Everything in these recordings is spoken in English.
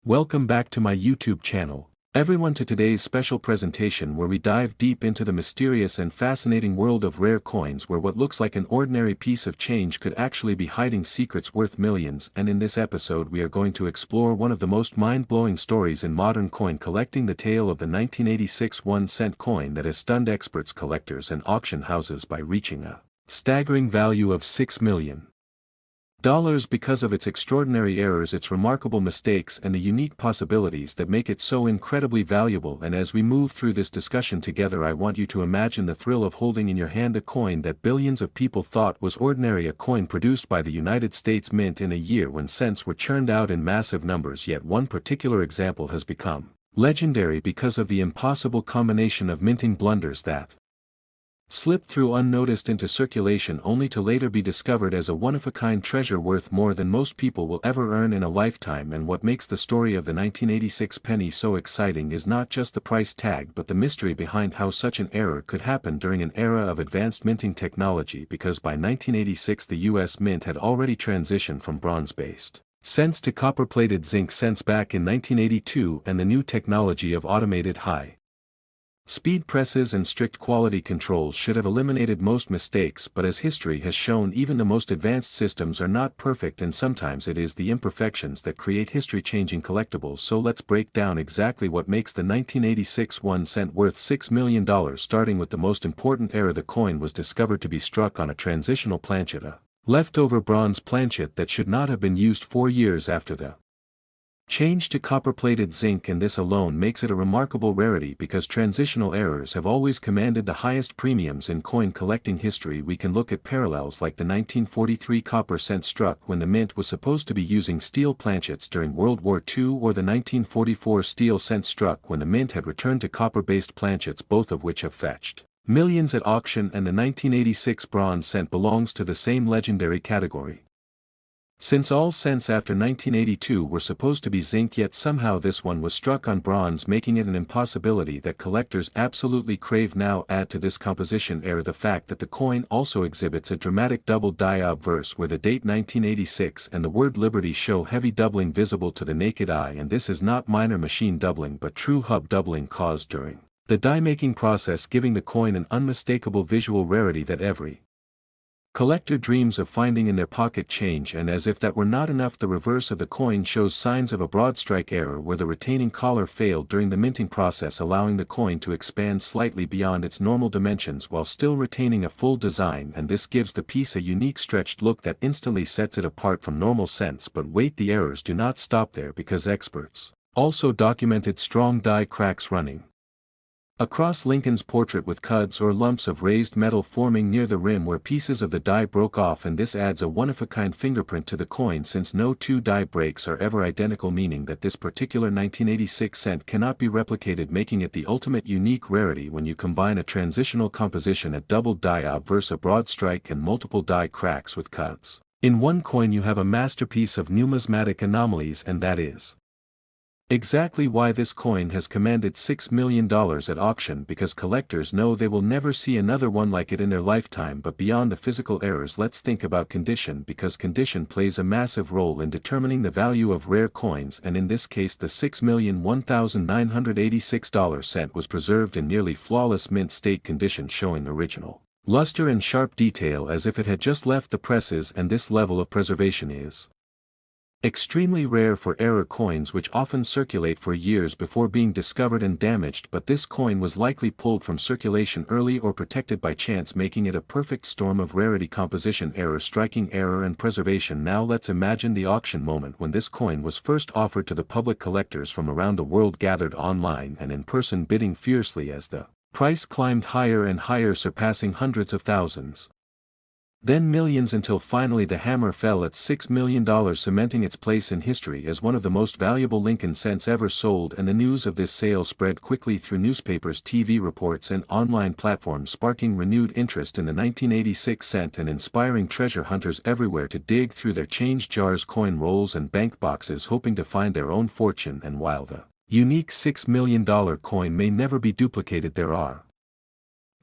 Welcome back to my YouTube channel, everyone, to today's special presentation where we dive deep into the mysterious and fascinating world of rare coins, where what looks like an ordinary piece of change could actually be hiding secrets worth millions. And in this episode we are going to explore one of the most mind-blowing stories in modern coin collecting, the tale of the 1986 1-cent coin that has stunned experts, collectors and auction houses by reaching a staggering value of $6 million because of its extraordinary errors, its remarkable mistakes, and the unique possibilities that make it so incredibly valuable. And as we move through this discussion together, I want you to imagine the thrill of holding in your hand a coin that billions of people thought was ordinary, a coin produced by the United States Mint in a year when cents were churned out in massive numbers. Yet one particular example has become legendary because of the impossible combination of minting blunders that slipped through unnoticed into circulation, only to later be discovered as a one-of-a-kind treasure worth more than most people will ever earn in a lifetime. And what makes the story of the 1986 penny so exciting is not just the price tag but the mystery behind how such an error could happen during an era of advanced minting technology, because by 1986 the US Mint had already transitioned from bronze-based cents to copper-plated zinc cents back in 1982, and the new technology of automated high-speed presses and strict quality controls should have eliminated most mistakes. But as history has shown, even the most advanced systems are not perfect, and sometimes it is the imperfections that create history-changing collectibles. So let's break down exactly what makes the 1986 1-cent worth $6 million, starting with the most important error. The coin was discovered to be struck on a transitional planchet, a leftover bronze planchet that should not have been used 4 years after the change to copper-plated zinc, and this alone makes it a remarkable rarity because transitional errors have always commanded the highest premiums in coin collecting history. We can look at parallels like the 1943 copper cent struck when the mint was supposed to be using steel planchets during World War II, or the 1944 steel cent struck when the mint had returned to copper-based planchets, both of which have fetched millions at auction. And the 1986 bronze cent belongs to the same legendary category, since all cents after 1982 were supposed to be zinc, yet somehow this one was struck on bronze, making it an impossibility that collectors absolutely crave. Now add to this composition error the fact that the coin also exhibits a dramatic double die obverse where the date 1986 and the word Liberty show heavy doubling visible to the naked eye, and this is not minor machine doubling but true hub doubling caused during the die-making process, giving the coin an unmistakable visual rarity that every collector dreams of finding in their pocket change. And as if that were not enough, the reverse of the coin shows signs of a broad strike error where the retaining collar failed during the minting process, allowing the coin to expand slightly beyond its normal dimensions while still retaining a full design, and this gives the piece a unique stretched look that instantly sets it apart from normal cents. But wait, the errors do not stop there, because experts also documented strong die cracks running across Lincoln's portrait, with cuds or lumps of raised metal forming near the rim where pieces of the die broke off, and this adds a one-of-a-kind fingerprint to the coin, since no two die breaks are ever identical, meaning that this particular 1986 cent cannot be replicated, making it the ultimate unique rarity. When you combine a transitional composition, a double die obverse, a broad strike, and multiple die cracks with cuds in one coin, you have a masterpiece of numismatic anomalies, and that is exactly why this coin has commanded $6 million at auction, because collectors know they will never see another one like it in their lifetime. But beyond the physical errors, let's think about condition, because condition plays a massive role in determining the value of rare coins, and in this case the $6,001,986 cent was preserved in nearly flawless mint state condition, showing original luster and sharp detail as if it had just left the presses, and this level of preservation is extremely rare for error coins, which often circulate for years before being discovered and damaged. But this coin was likely pulled from circulation early or protected by chance, making it a perfect storm of rarity, composition error, striking error, and preservation. Now let's imagine the auction moment when this coin was first offered to the public. Collectors from around the world gathered online and in person, bidding fiercely as the price climbed higher and higher, surpassing hundreds of thousands, then millions, until finally the hammer fell at $6 million, cementing its place in history as one of the most valuable Lincoln cents ever sold. And the news of this sale spread quickly through newspapers, TV reports, and online platforms, sparking renewed interest in the 1986 cent and inspiring treasure hunters everywhere to dig through their change jars, coin rolls, and bank boxes, hoping to find their own fortune. And while the unique $6 million coin may never be duplicated, there are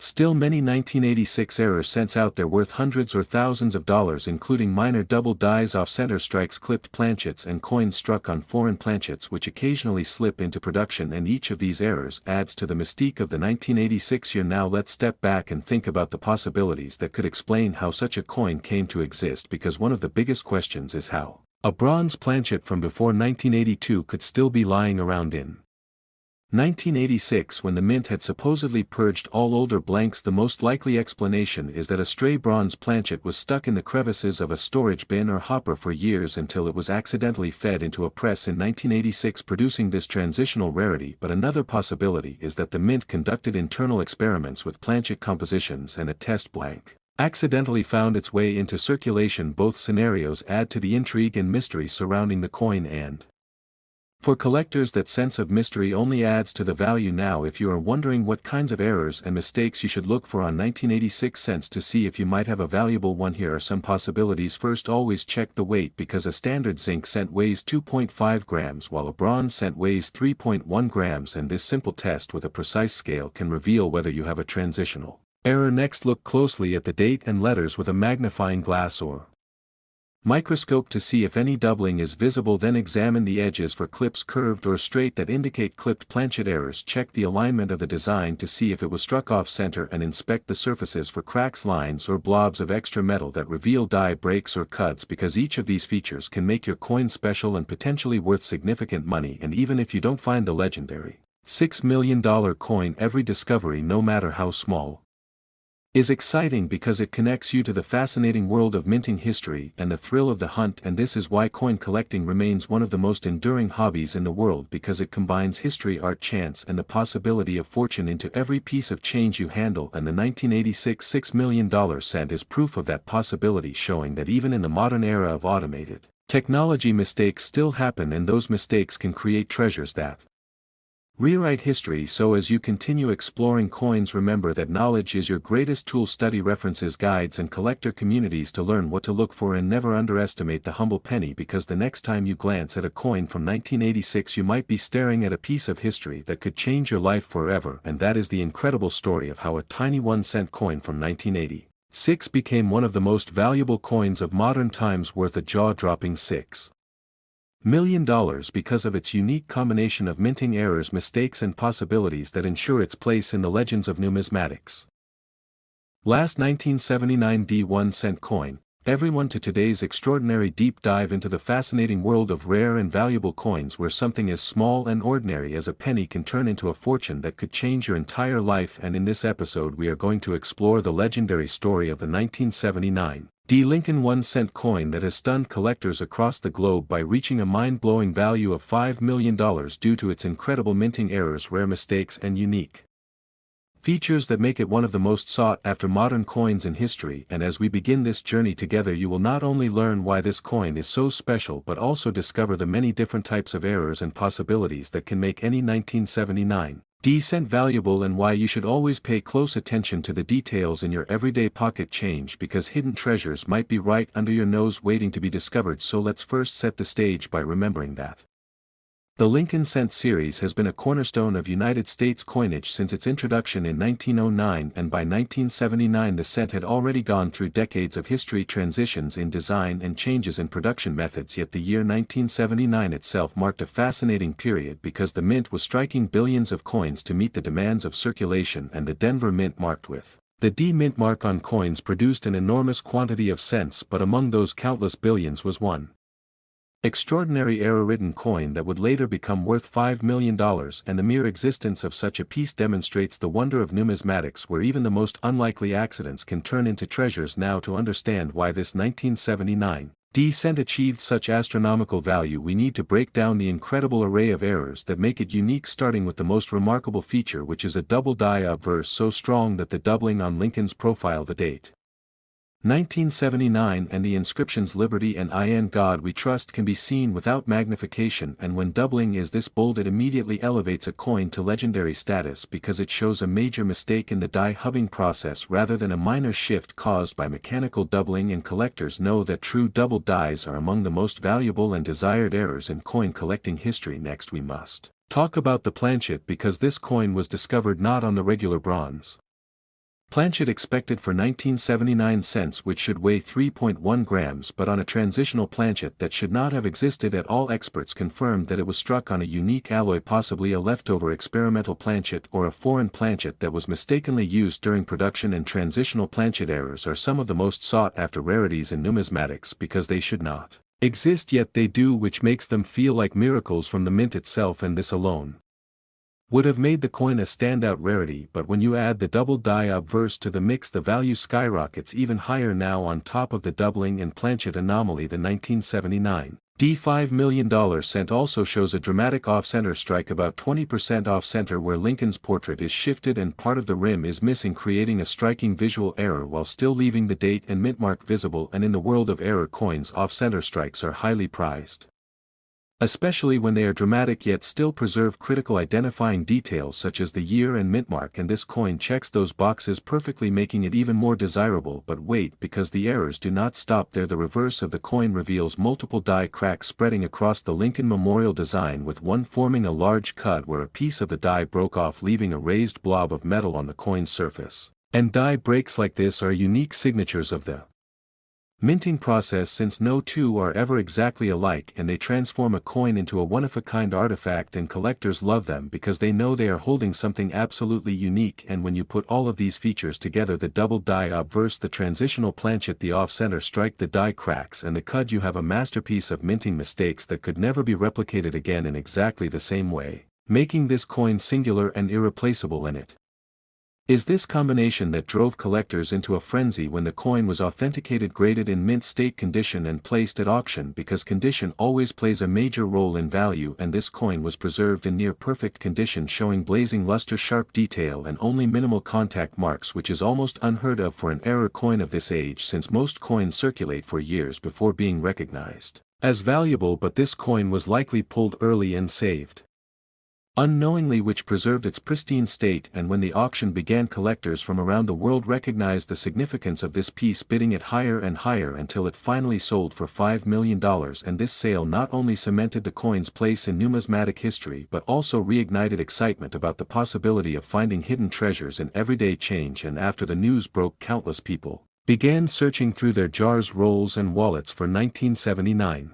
Still, many 1986 error cents out there worth hundreds or thousands of dollars, including minor double dies, off-center strikes, clipped planchets, and coins struck on foreign planchets which occasionally slip into production, and each of these errors adds to the mystique of the 1986 year. Now let's step back and think about the possibilities that could explain how such a coin came to exist, because one of the biggest questions is how a bronze planchet from before 1982 could still be lying around in 1986, when the mint had supposedly purged all older blanks. The most likely explanation is that a stray bronze planchet was stuck in the crevices of a storage bin or hopper for years until it was accidentally fed into a press in 1986, producing this transitional rarity. But another possibility is that the mint conducted internal experiments with planchet compositions and a test blank accidentally found its way into circulation. Both scenarios add to the intrigue and mystery surrounding the coin, and for collectors, that sense of mystery only adds to the value. Now, if you are wondering what kinds of errors and mistakes you should look for on 1986 cents to see if you might have a valuable one, here are some possibilities. First, always check the weight, because a standard zinc cent weighs 2.5 grams while a bronze cent weighs 3.1 grams, and this simple test with a precise scale can reveal whether you have a transitional error. Next, look closely at the date and letters with a magnifying glass or microscope to see if any doubling is visible. Then examine the edges for clips curved or straight that indicate clipped planchet errors. Check the alignment of the design to see if it was struck off center, and inspect the surfaces for cracks, lines, or blobs of extra metal that reveal die breaks or cuts, because each of these features can make your coin special and potentially worth significant money. And even if you don't find the legendary $6 million coin, every discovery, no matter how small, is exciting, because it connects you to the fascinating world of minting history and the thrill of the hunt. And this is why coin collecting remains one of the most enduring hobbies in the world, because it combines history, art, chance, and the possibility of fortune into every piece of change you handle. And the 1986 $6 million cent is proof of that possibility, showing that even in the modern era of automated technology, mistakes still happen, and those mistakes can create treasures that rewrite history. So as you continue exploring coins, remember that knowledge is your greatest tool. Study references, guides, and collector communities to learn what to look for, and never underestimate the humble penny, because the next time you glance at a coin from 1986, you might be staring at a piece of history that could change your life forever. And that is the incredible story of how a tiny 1-cent coin from 1986 became one of the most valuable coins of modern times, worth a jaw-dropping $6 million, because of its unique combination of minting errors, mistakes, and possibilities that ensure its place in the legends of numismatics. Last 1979 D1 cent coin. Everyone, to today's extraordinary deep dive into the fascinating world of rare and valuable coins, where something as small and ordinary as a penny can turn into a fortune that could change your entire life. And in this episode we are going to explore the legendary story of the 1979 D Lincoln 1-cent coin that has stunned collectors across the globe by reaching a mind-blowing value of $5 million due to its incredible minting errors, rare mistakes, and unique features that make it one of the most sought-after modern coins in history. And as we begin this journey together, you will not only learn why this coin is so special, but also discover the many different types of errors and possibilities that can make any 1979 D cent valuable, and why you should always pay close attention to the details in your everyday pocket change, because hidden treasures might be right under your nose waiting to be discovered. So let's first set the stage by remembering that the Lincoln Cent series has been a cornerstone of United States coinage since its introduction in 1909, and by 1979 the cent had already gone through decades of history, transitions in design, and changes in production methods. Yet the year 1979 itself marked a fascinating period, because the mint was striking billions of coins to meet the demands of circulation, and the Denver Mint, marked with the D mint mark on coins, produced an enormous quantity of cents. But among those countless billions was one extraordinary error-ridden coin that would later become worth $5 million, and the mere existence of such a piece demonstrates the wonder of numismatics, where even the most unlikely accidents can turn into treasures. Now, to understand why this 1979 D cent achieved such astronomical value, we need to break down the incredible array of errors that make it unique, starting with the most remarkable feature, which is a double die obverse so strong that the doubling on Lincoln's profile, the date 1979, and the inscriptions "Liberty" and "In God We Trust" can be seen without magnification, and when doubling is this bold, it immediately elevates a coin to legendary status, because it shows a major mistake in the die hubbing process rather than a minor shift caused by mechanical doubling. And collectors know that true double dies are among the most valuable and desired errors in coin collecting history. Next we must talk about the planchet, because this coin was discovered not on the regular bronze Planchet expected for 1979 cents, which should weigh 3.1 grams, but on a transitional planchet that should not have existed at all. Experts confirmed that it was struck on a unique alloy, possibly a leftover experimental planchet or a foreign planchet that was mistakenly used during production. And transitional planchet errors are some of the most sought after rarities in numismatics because they should not exist, yet they do, which makes them feel like miracles from the mint itself, and this alone would have made the coin a standout rarity. But when you add the double die obverse to the mix, the value skyrockets even higher. Now, on top of the doubling and planchet anomaly, the 1979 $5 million cent also shows a dramatic off-center strike, about 20% off-center, where Lincoln's portrait is shifted and part of the rim is missing, creating a striking visual error while still leaving the date and mint mark visible. And in the world of error coins, off-center strikes are highly prized, especially when they are dramatic yet still preserve critical identifying details such as the year and mint mark, and this coin checks those boxes perfectly, making it even more desirable. But wait, because the errors do not stop there. The reverse of the coin reveals multiple die cracks spreading across the Lincoln Memorial design, with one forming a large cut where a piece of the die broke off, leaving a raised blob of metal on the coin's surface. And die breaks like this are unique signatures of the minting process, since no two are ever exactly alike, and they transform a coin into a one-of-a-kind artifact, and collectors love them because they know they are holding something absolutely unique. And when you put all of these features together, the double die obverse, the transitional planchet, the off-center strike, the die cracks, and the cud, you have a masterpiece of minting mistakes that could never be replicated again in exactly the same way, making this coin singular and irreplaceable. In it is this combination that drove collectors into a frenzy when the coin was authenticated, graded in mint state condition, and placed at auction, because condition always plays a major role in value. And this coin was preserved in near perfect condition, showing blazing luster, sharp detail, and only minimal contact marks, which is almost unheard of for an error coin of this age, since most coins circulate for years before being recognized as valuable. But this coin was likely pulled early and saved unknowingly, which preserved its pristine state. And when the auction began, collectors from around the world recognized the significance of this piece, bidding it higher and higher until it finally sold for $5 million. And this sale not only cemented the coin's place in numismatic history, but also reignited excitement about the possibility of finding hidden treasures in everyday change. And after the news broke, countless people began searching through their jars, rolls, and wallets for 1979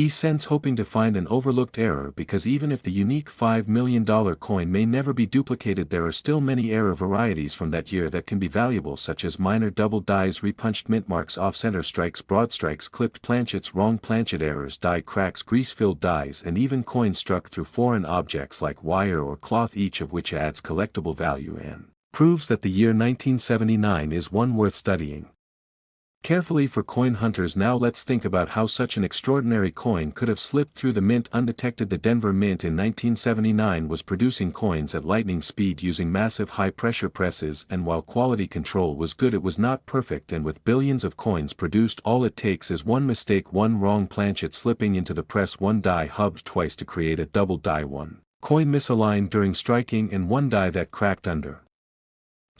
cents, hoping to find an overlooked error, because even if the unique $5 million coin may never be duplicated, there are still many error varieties from that year that can be valuable, such as minor double dies, repunched mint marks, off-center strikes, broad strikes, clipped planchets, wrong planchet errors, die cracks, grease-filled dies, and even coins struck through foreign objects like wire or cloth, each of which adds collectible value and proves that the year 1979 is one worth studying carefully for coin hunters. Now let's think about how such an extraordinary coin could have slipped through the mint undetected. The Denver Mint in 1979 was producing coins at lightning speed using massive high-pressure presses, and while quality control was good, it was not perfect. And with billions of coins produced, all it takes is one mistake, one wrong planchet slipping into the press, one die hubbed twice to create a double die, one coin misaligned during striking, and one die that cracked under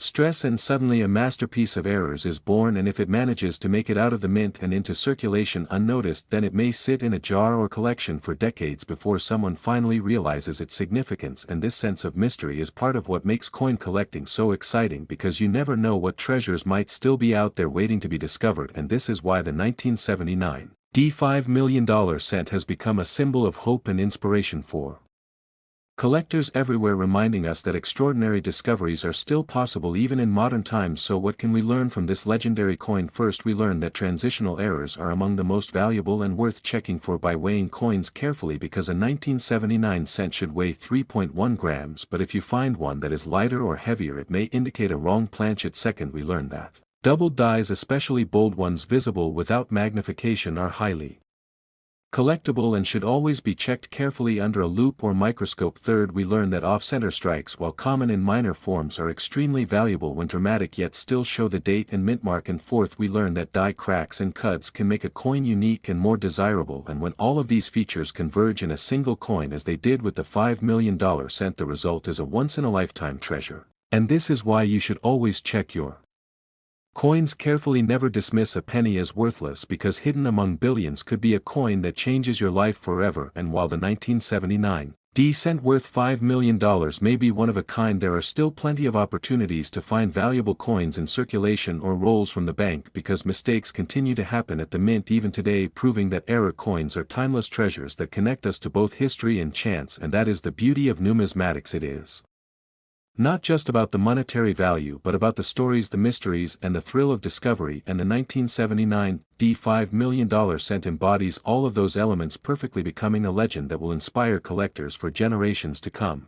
stress, and suddenly a masterpiece of errors is born. And if it manages to make it out of the mint and into circulation unnoticed, then it may sit in a jar or collection for decades before someone finally realizes its significance. And this sense of mystery is part of what makes coin collecting so exciting, because you never know what treasures might still be out there waiting to be discovered. And this is why the 1979 $5 million cent has become a symbol of hope and inspiration for collectors everywhere, reminding us that extraordinary discoveries are still possible even in modern times. So what can we learn from this legendary coin? First, we learn that transitional errors are among the most valuable and worth checking for by weighing coins carefully, because a 1979 cent should weigh 3.1 grams, but if you find one that is lighter or heavier, it may indicate a wrong planchet. Second, we learn that double dies, especially bold ones visible without magnification, are highly collectible and should always be checked carefully under a loupe or microscope. Third, we learn that off-center strikes, while common in minor forms, are extremely valuable when dramatic yet still show the date and mint mark. And fourth, we learn that die cracks and cuds can make a coin unique and more desirable, and when all of these features converge in a single coin, as they did with the $5 million cent, the result is a once-in-a-lifetime treasure. And this is why you should always check your coins carefully. Never dismiss a penny as worthless, because hidden among billions could be a coin that changes your life forever. And while the 1979 D cent worth $5 million may be one of a kind. There are still plenty of opportunities to find valuable coins in circulation or rolls from the bank because mistakes continue to happen at the mint even today, proving that error coins are timeless treasures that connect us to both history and chance, and that is the beauty of numismatics. It is not just about the monetary value but about the stories, the mysteries, and the thrill of discovery, and the 1979 D $5 million cent embodies all of those elements perfectly, becoming a legend that will inspire collectors for generations to come.